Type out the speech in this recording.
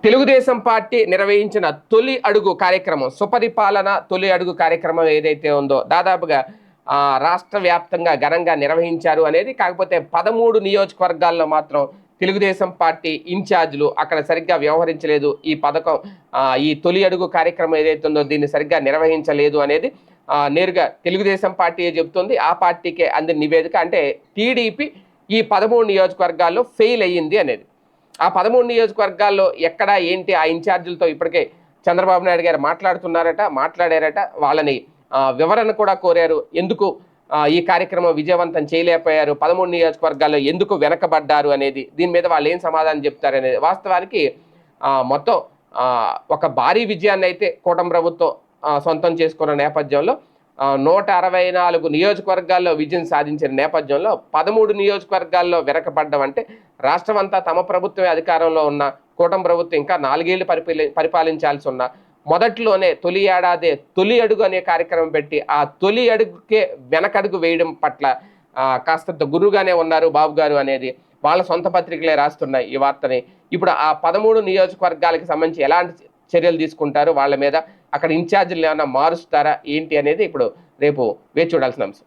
Telugu Desam party నిర్వహించిన తొలి అడుగు కార్యక్రమం, సుపరిపాలన తొలి అడుగు కార్యక్రమం ఏదైతే ఉందో దాదాపుగా రాష్ట్ర వ్యాప్తంగా ఘనంగా నిర్వహించారు అనేది. కాకపోతే 13 నియోజకవర్గాల్లో మాత్రం తెలుగుదేశం పార్టీ ఇన్ఛార్జీలు అక్కడ సరిగ్గా వ్యవహరించలేదు. ఈ పథకం ఈ తొలి అడుగు కార్యక్రమం ఏదైతే ఉందో దీన్ని సరిగ్గా నిర్వహించలేదు అనేది నేరుగా తెలుగుదేశం పార్టీ చెబుతుంది. ఆ పార్టీకే అందిన నివేదిక. అంటే టీడీపీ ఈ 13 నియోజకవర్గాల్లో ఫెయిల్ అయ్యింది అనేది. ఆ 13 నియోజకవర్గాల్లో ఎక్కడ ఏంటి ఆ ఇన్ఛార్జీలతో ఇప్పటికే చంద్రబాబు నాయుడు గారు మాట్లాడారట. వాళ్ళని వివరణ కూడా కోరారు. ఎందుకు ఈ కార్యక్రమం విజయవంతం చేయలేకపోయారు, 13 నియోజకవర్గాల్లో ఎందుకు వెనకబడ్డారు అనేది, దీని మీద వాళ్ళు ఏం సమాధానం చెప్తారనేది. వాస్తవానికి మొత్తం ఒక భారీ విజయాన్ని అయితే కూటమి ప్రభుత్వం సొంతం చేసుకున్న నేపథ్యంలో 164 నియోజకవర్గాల్లో విజయం సాధించిన నేపథ్యంలో 13 నియోజకవర్గాల్లో వెనకబడ్డం అంటే రాష్ట్రం అంతా తమ ప్రభుత్వమే అధికారంలో ఉన్న కూటమి ప్రభుత్వం ఇంకా 4 ఏళ్లు పరిపాలించాల్సి ఉన్న మొదట్లోనే తొలి ఏడాదే తొలి అడుగు అనే కార్యక్రమం పెట్టి ఆ తొలి అడుగుకే వెనకడుగు వేయడం పట్ల కాస్తంత గురువుగానే ఉన్నారు బాబు గారు అనేది వాళ్ళ సొంత పత్రికలే రాస్తున్నాయి ఈ వార్తని. ఇప్పుడు ఆ 13 నియోజకవర్గాలకు సంబంధించి ఎలాంటి చర్యలు తీసుకుంటారు, వాళ్ళ మీద అక్కడ ఇన్ఛార్జీలు ఏమైనా మారుస్తారా ఏంటి అనేది ఇప్పుడు రేపు వేచి చూడాల్సిన అంశం.